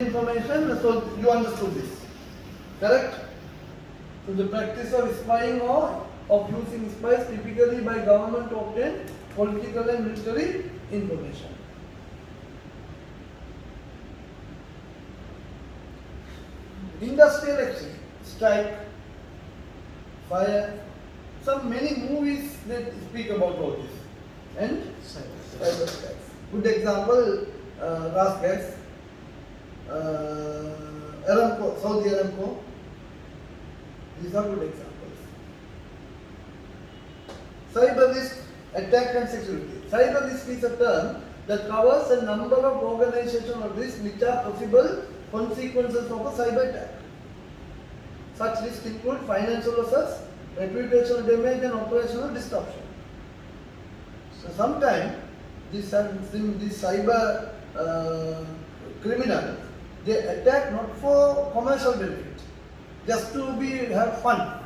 information, so you understood this. Correct? So the practice of spying or of using spies typically by government to obtain political and military information. Industrial action, strike, fire, many movies that speak about all this. And cyber attacks. Good example, gas gas, Aramco, Saudi Aramco. These are good examples. Cyber risk, attack and security. Cyber risk is a term that covers a number of organizational risks which are possible consequences of a cyber attack. Such risks include financial losses, reputational damage and operational disruption. So sometimes these cyber criminals, they attack not for commercial benefit, just to have fun.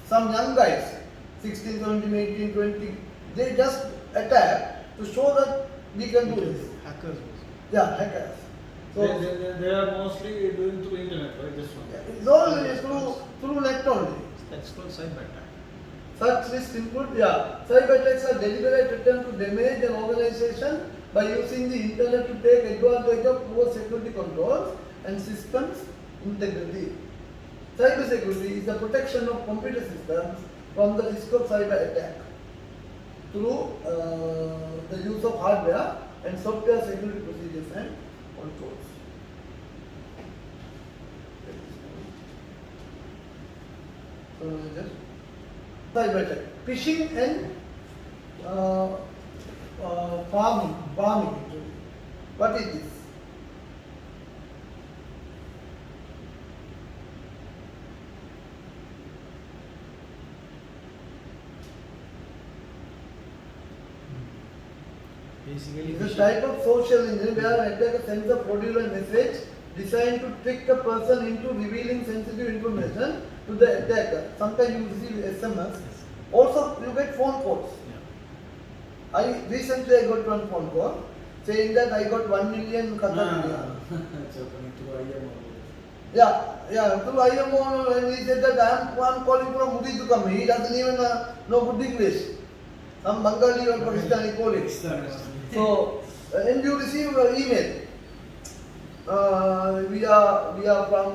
Some young guys, 16, 17, 18, 20, they just attack to show that we can do this. Hackers. Yeah, hackers. So they are mostly doing through internet, right? This one. Yeah, it's all through net only. That's called cyber attack. Such risks include, cyber attacks are deliberate attempt to damage an organization by using the internet to take advantage of poor security controls and systems integrity. Cyber security is the protection of computer systems from the risk of cyber attack through the use of hardware and software security procedures and controls. So just cyber attack, phishing and farming. What is this? Basically, It's a type of social engineering where an attacker sends a fraudulent message designed to trick a person into revealing sensitive information to the attacker. Sometimes you receive SMS. Also, you get phone calls. Yeah. Recently I got one phone call saying that I got 1 million Qatar riyal. It's happening through IMO. Yeah, through IMO, and he said that I'm calling from Mudi to come. He doesn't even know good English. Some Bengali or Pakistani calling. So, and you receive an email. We are from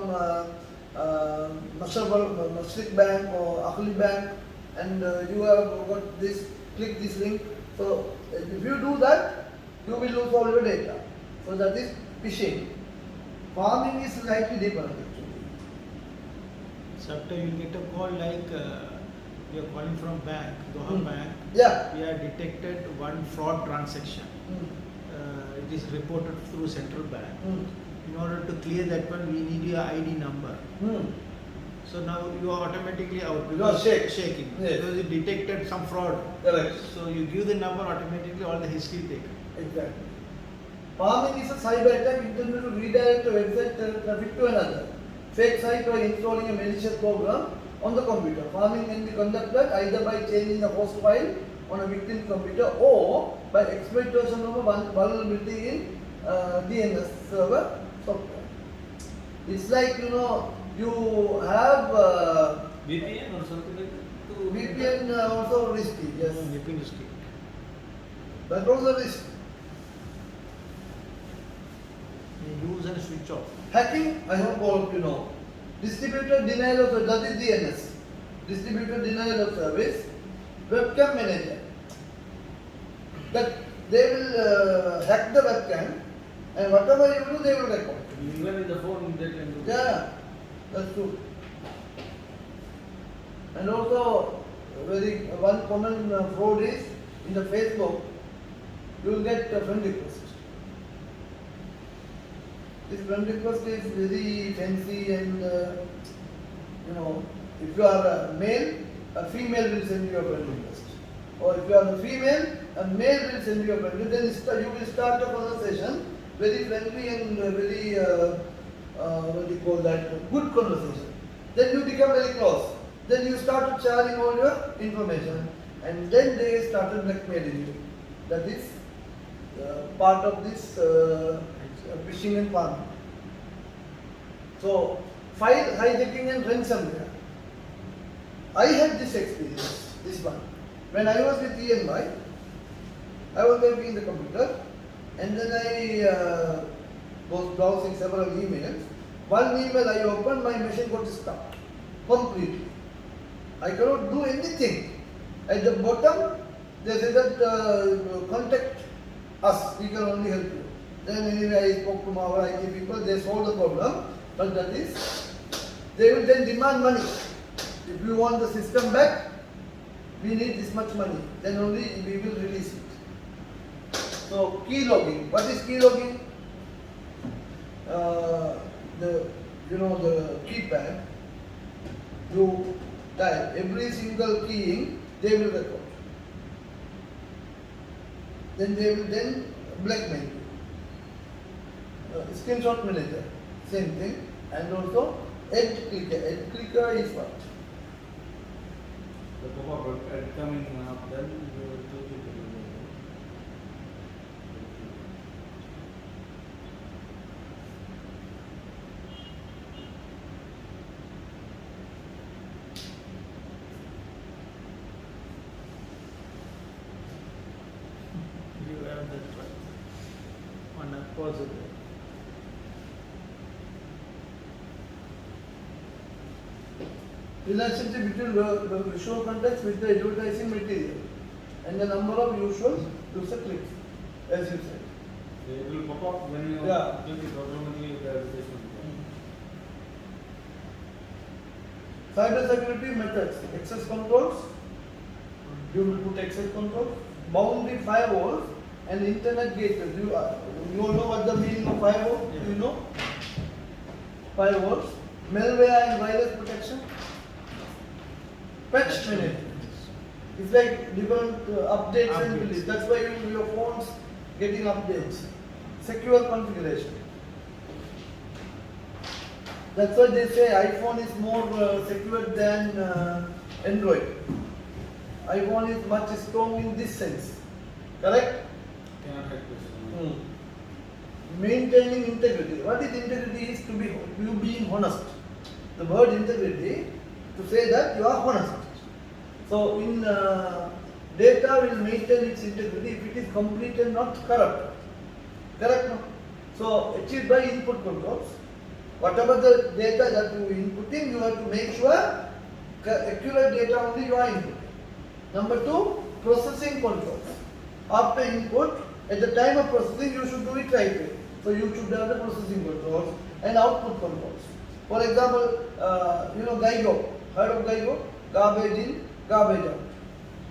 Mashriq Bank or Akhli Bank, and you have got this. Click this link. So, if you do that, you will lose all your data. So that is phishing. Farming is slightly different. Sometimes you get a call like we are calling from bank, Doha Bank. Yeah. We have detected one fraud transaction. It is reported through central bank. In order to clear that one, we need your ID number. So now you are automatically out because You are shaking. Yes. Because you detected some fraud. Correct. So you give the number, automatically all the history taken. Exactly. Farming is a cyber attack intended to redirect a website traffic to another fake site or installing a malicious program on the computer. Farming can be conducted either by changing the host file on a victim's computer or by exploitation of a vulnerability in DNS server software. It's like, you have VPN or something like that? VPN also risky, yes. VPN is key. That also risk. You use and switch off. Hacking, I hope all of you know. Distributed denial of service, that is DNS. Distributed denial of service. Webcam manager. That they will hack the webcam and whatever you do, they will record. Even in the phone, they can do. Yeah, that's true. And also, one common fraud is in the Facebook, you will get a friend request. This friend request is very fancy and if you are a male, a female will send you a friend request. Or if you are a female, a male will send you a friend request. Then you will start a conversation, very friendly and very, good conversation. Then you become very close. Then you start sharing all your information and then they started blackmailing you. That is part of this phishing and farming. So, file hijacking and ransomware. I had this experience, this one. When I was with ENY, I was working in the computer and then I was browsing several emails. One email I opened, my machine got stuck completely. I cannot do anything. At the bottom, they said that contact us, we can only help you. Then anyway, I spoke to our IT people, they solved the problem, but that is, they will then demand money. If you want the system back, we need this much money, then only we will release it. So, key logging. What is key logging? The keypad, you type every single keying, they will record. Then they will then blackmail you. Screenshot manager, same thing. And also edge clicker. Edge clicker is what? The pop-up ad coming up, then you will do it. You have that one positive. Relationship between the visual context with the advertising material and the number of usual user clicks, as you said. It will pop up when you Yeah. click it automatically the advertisement. Cyber security methods, access controls, you will put access controls, boundary firewalls and internet gateways. You all know what the meaning of firewall? Yeah. Do you know? Firewalls, malware and virus protection, patch management. It's like different updates and Updates. release. That's why your phones getting updates. Secure configuration. That's why they say iPhone is more secure than Android. iPhone is much strong in this sense. Correct? Cannot hack this. Maintaining integrity. What is integrity? Is to be you being honest. The word integrity to say that you are honest. So in data will maintain its integrity if it is complete and not corrupt. Correct? No? So achieved by input controls. Whatever the data that you inputting, you have to make sure accurate data only you are inputting. Number two, processing controls. After input, at the time of processing, you should do it right way. So you should have the processing controls and output controls. For example, GIGO. Heard of GIGO? Garbage in, garbage out.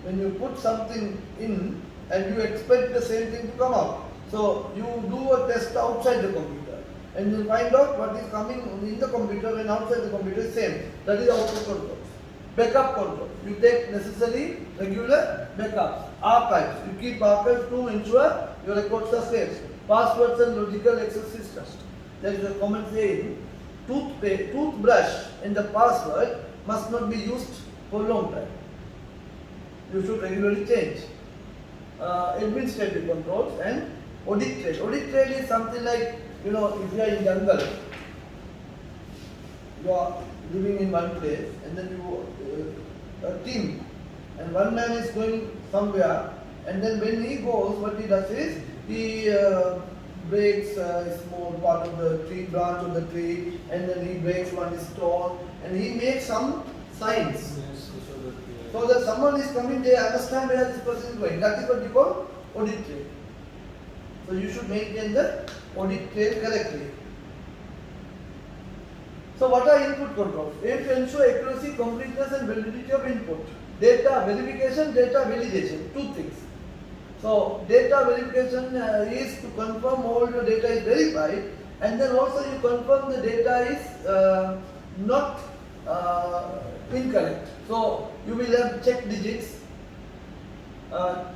When you put something in and you expect the same thing to come out. So you do a test outside the computer and you find out what is coming in the computer and outside the computer is same. That is output controls. Backup control. You take necessary regular backups. Archives. You keep archives to ensure your records are safe. Passwords and logical access systems. There is a common saying, toothbrush and the password must not be used for a long time. You should regularly change. Administrative controls and audit trail. Audit trail is something like, if you are in jungle, you are living in one place and then a team and one man is going somewhere and then when he goes, what he does is he breaks a small part of the tree, branch of the tree, and then he breaks one stone and he makes some signs. Yes, So that someone is coming, they understand where this person is going. That is what you call audit trail. So you should maintain the audit trail correctly. So what are input controls? Aim to ensure accuracy, completeness and validity of input. Data verification, data validation, two things. So data verification is to confirm all your data is verified and then also you confirm the data is not incorrect. So you will have check digits,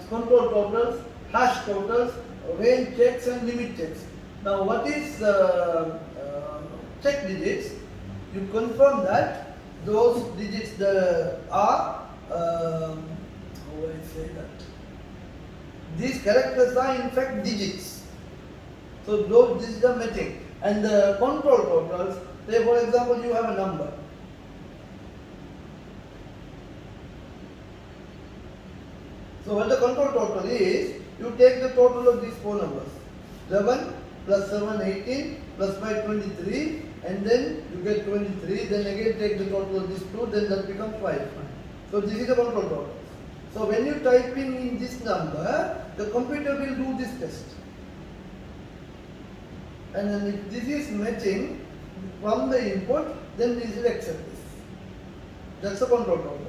control totals, hash totals, range checks and limit checks. Now what is check digits? You confirm that those digits are, how do I say that? These characters are in fact digits. So those digits are matching. And the control totals, say for example you have a number. So what the control total is, you take the total of these four numbers. 11 plus 7, 18 plus 5, 23, and then you get 23, then again take the total of these two, then that becomes 5. So this is the control total. So when you type in this number, the computer will do this test. And then if this is matching from the input, then this will accept this. That's the control total.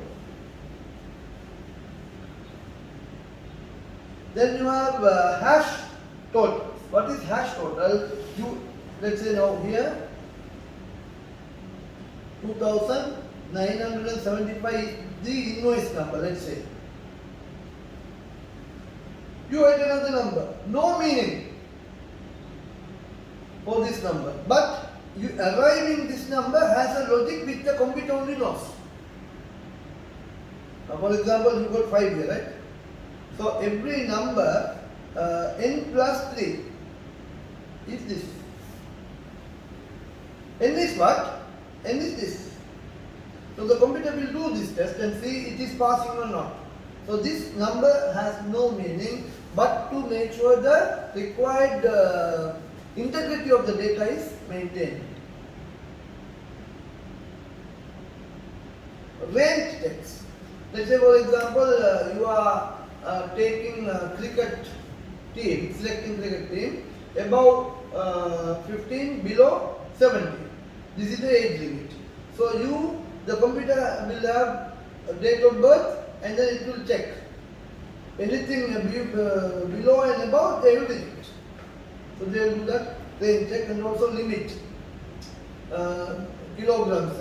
Then you have hash total. What is hash total? You, let's say now here, 2,975 is the invoice number, let's say. You write another number, no meaning for this number, but you arriving this number has a logic which the computer only knows. Now for example, you got 5 here, right? So every number n plus 3 is this. N is what? N is this. So the computer will do this test and see it is passing or not. So this number has no meaning, but to make sure the required integrity of the data is maintained. Range text. Let's say for example you are taking cricket team, selecting cricket team above 15, below 17. This is the age limit. So the computer will have a date of birth and then it will check. Anything below and above, they will reject. So they will do that range check and also limit. Kilograms,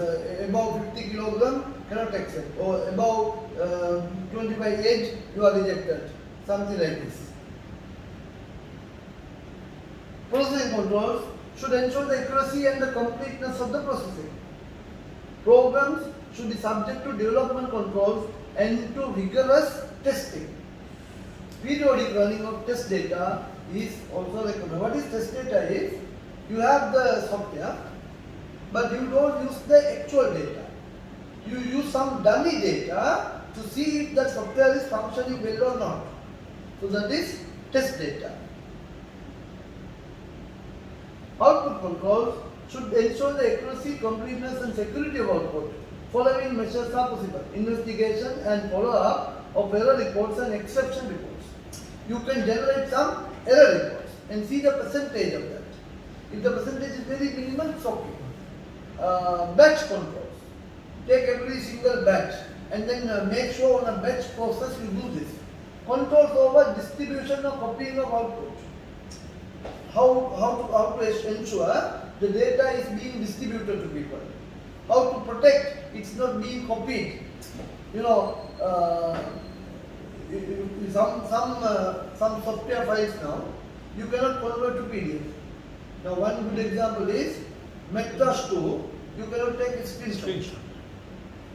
above 50 kilograms cannot accept, or above 25 age you are rejected, something like this. Processing controls should ensure the accuracy and the completeness of the processing. Programs should be subject to development controls and to rigorous testing. Periodic running of test data is also recommended. What is test data is, you have the software, but you don't use the actual data. You use some dummy data to see if the software is functioning well or not. So that is test data. Output controls should ensure the accuracy, completeness and security of output. Following measures are possible: investigation and follow-up of error reports and exception reports. You can generate some error reports and see the percentage of that. If the percentage is very minimal, it's okay. Batch controls. Take every single batch and then make sure on a batch process you do this. Controls over distribution or copying of output. How to ensure the data is being distributed to people. How to protect it's not being copied. You know, some software files now you cannot convert to PDF. Now one good example is Macintosh 2. You cannot take a screenshot.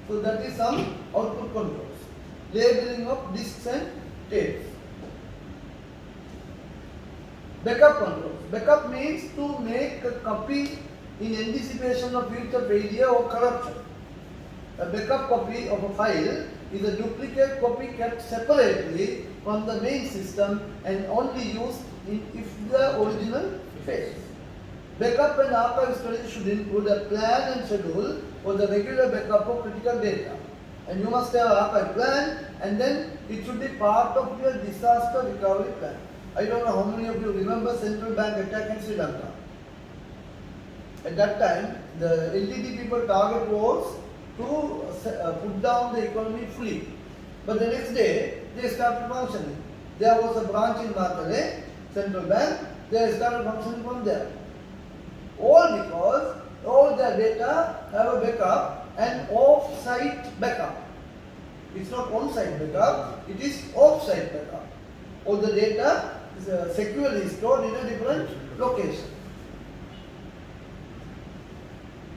So that is some output controls. Labeling of disks and tapes. Backup controls. Backup means to make a copy in anticipation of future failure or corruption. A backup copy of a file is a duplicate copy kept separately from the main system and only used if the original fails. Backup and archive strategy should include a plan and schedule for the regular backup of critical data. And you must have an archive plan, and then it should be part of your disaster recovery plan. I don't know how many of you remember central bank attack in Sri Lanka. At that time, the LTT people target was to put down the economy fully. But the next day, they started functioning. There was a branch in Matale, central bank, they started functioning from there. All because all their data have a backup and off-site backup. It's not on-site backup, it is off-site backup. All the data is securely stored in a different location.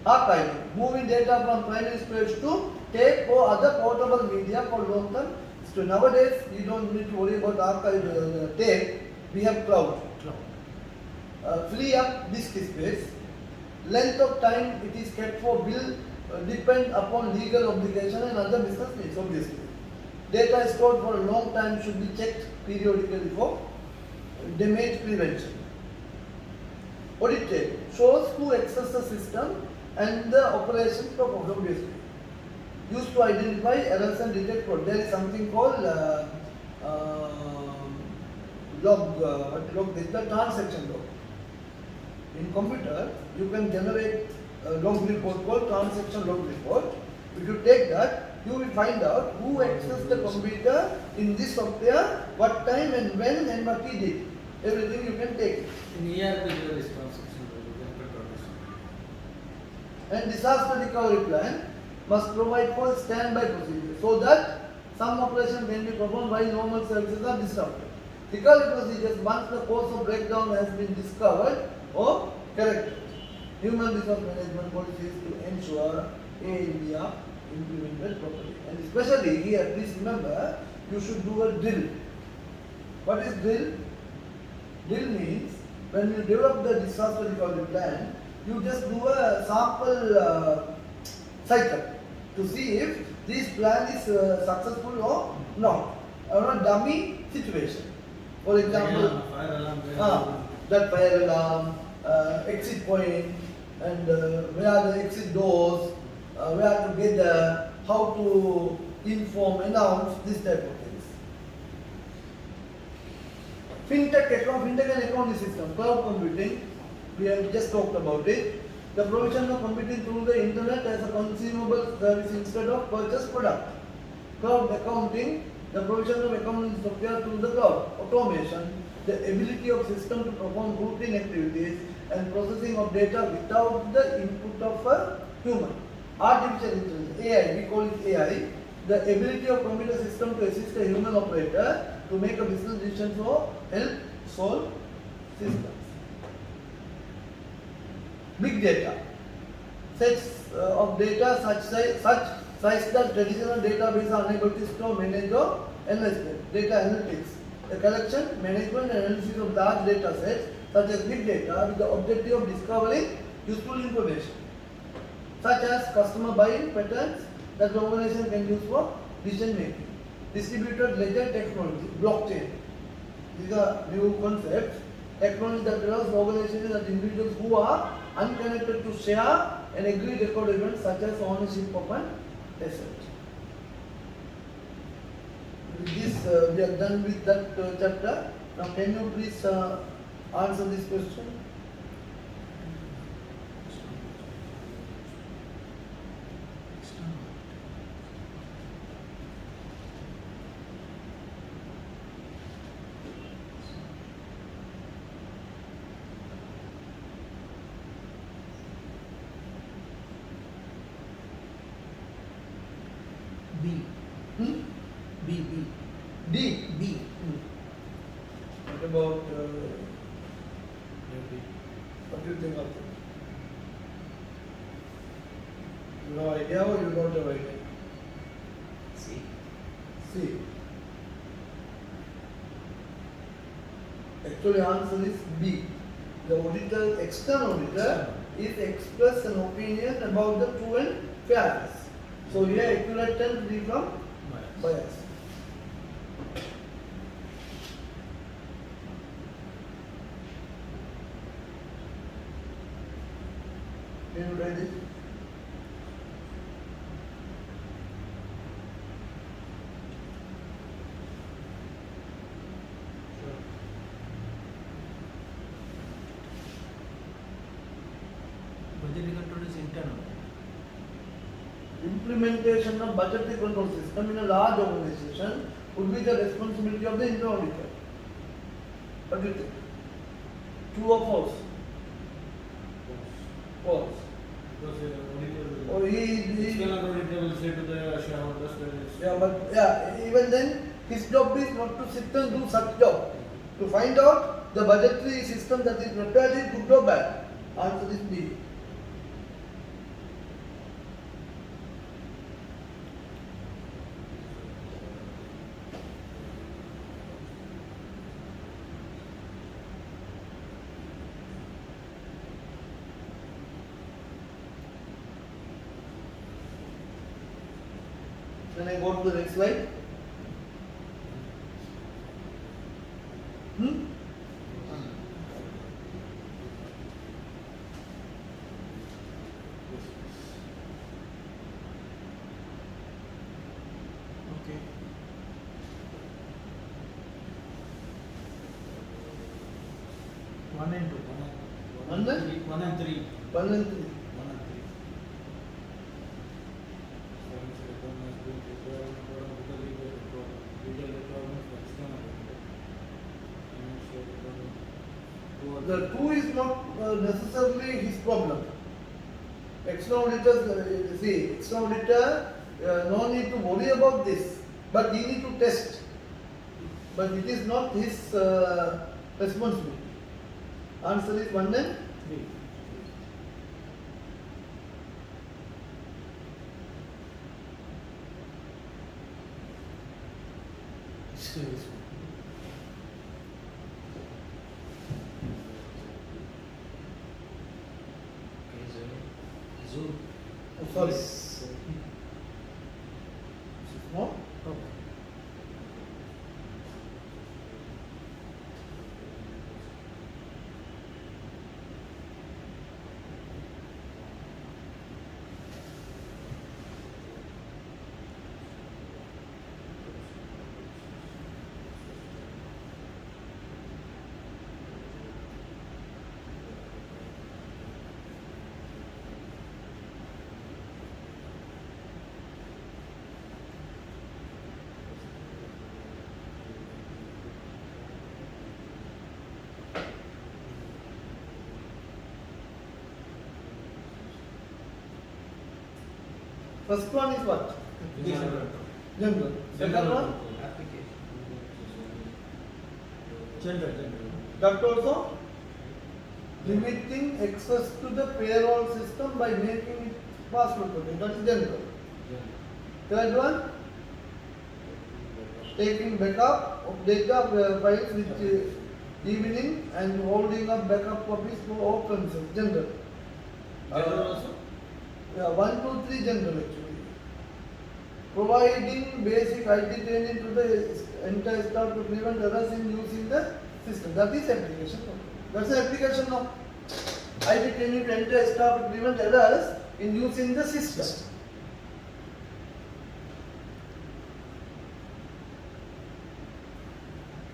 Archiving, moving data from primary storage to tape or other portable media for long term. So nowadays you don't need to worry about archive tape, we have cloud. free up disk space. Length of time it is kept for will depend upon legal obligation and other business needs, obviously. Data stored for a long time should be checked periodically for damage prevention. Audited shows who access the system and the operations performed, obviously. Used to identify errors and detect fraud. There is something called log. This is the transaction log. In computer, you can generate a log report called transaction log report. If you take that, you will find out who accessed the computer in this software, what time and when and what he did. Everything you can take it. In ERP there is transaction, you can print out this. And disaster recovery plan must provide for standby procedure so that some operation can be performed while normal services are disrupted. Recovery procedures once the cause of breakdown has been discovered or corrected. Human resource management policies to ensure AIB are implemented properly. And especially here, please remember, you should do a drill. What is drill? Drill means when you develop the disaster recovery plan, you just do a sample cycle to see if this plan is successful or not. A dummy situation. For example, Fire alarm. that fire alarm, exit point, and where are the exit doors, where to gather, how to inform, announce, this type of things. Fintech and accounting system, cloud computing, we have just talked about it. The provision of computing through the internet as a consumable service instead of purchased product. Cloud accounting, the provision of accounting software through the cloud. Automation, the ability of system to perform routine activities and processing of data without the input of a human. Artificial intelligence, AI, we call it AI, the ability of computer system to assist a human operator to make a business decision or help solve systems. Big data, sets of data such size that traditional database are unable to store, manage or analyze them. Data analytics, the collection, management and analysis of large data sets such as big data with the objective of discovering useful information, such as customer buying patterns that the organization can use for decision making. Distributed ledger technology, blockchain. These are new concepts. Technology that allows organizations and individuals who are unconnected to share and agree record events such as ownership of an asset. With this, we are done with that chapter. Now, can you please answer this question? B. Hmm? B. D. B. What about what do you think of it? You have idea or you don't have idea? C. C. Actually, answer is B. The auditor, external auditor, is express an opinion about the true and fairness. So here, accurate and free from bias. Can you try this? Budgetary control is internal. Implementation of budgetary control system in a large organization would be the responsibility of the internal auditor. What do you think? True or false? False. Because auditor Or will, he external auditor will say to the shareholders that it's yeah, but yeah, even then his job is not to sit and do such job. To find out the budgetary system that is prepared is good or bad. Answer is B. Can I go to the next slide? Hmm? Okay. One and two. One and? 1 and 3. 1 and 3. 1 and 3. The 2 is not necessarily his problem. External auditor, see, external auditor, no need to worry about this, but he need to test. But it is not his responsibility. Answer is 1 and 3. Zoom. Oh, sorry. No? Okay. First one is what? General. General. Second one? General. That also? Limiting access to the payroll system by making it password protected. That is general. Third one? Taking backup of data files with evening and holding up backup copies for all premises. General. General also? Yeah, 1, 2, 3 general actually. Providing basic IT training to the entire staff to prevent errors in using the system. That is application. That's the application of IT training to entire staff to prevent errors in using the system.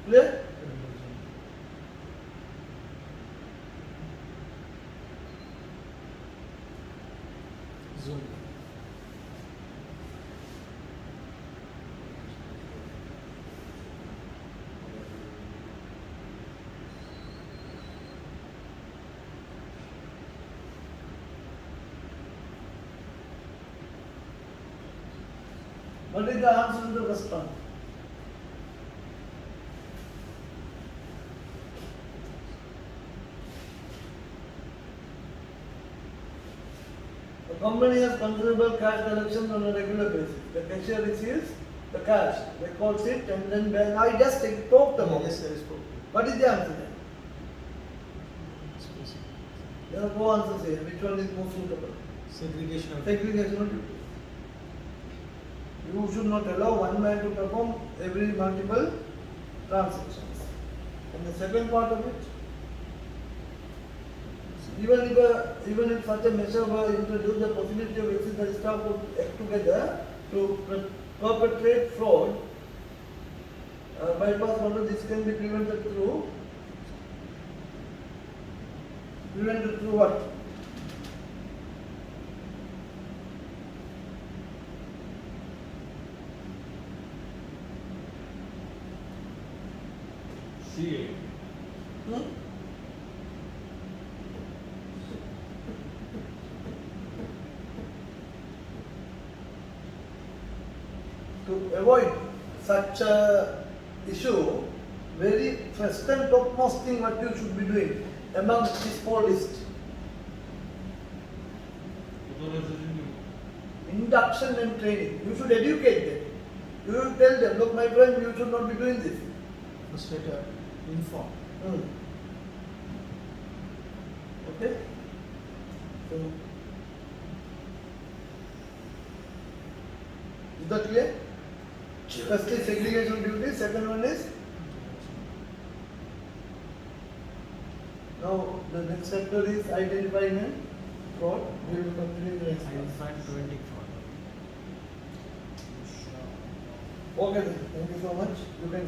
Clear? Zoom. What is the answer to the first one? The company has considerable cash collection on a regular basis. The cashier receives the cash, records it, and then when I just talked about Yes, it. sir, is spoken. What is the answer then? Specific. There are four answers here. Which one is more suitable? Segregation of Segregation of duties. You should not allow one man to perform every multiple transactions. And the second part of it, even if such a measure were introduced, the possibility of exit staff would act together to perpetrate fraud. Bypass model, this can be prevented through what? CA. Hmm? To avoid such a issue, very first and topmost thing what you should be doing among this whole list, induction and training. You should educate them. You will tell them, look my friend, you should not be doing this. first letter, inform. Okay? So, Is that clear? First is segregation duty, second one is now the next chapter is identifying and fraud. We will continue the next I will class. find 24. Okay, then. Thank you so much. You can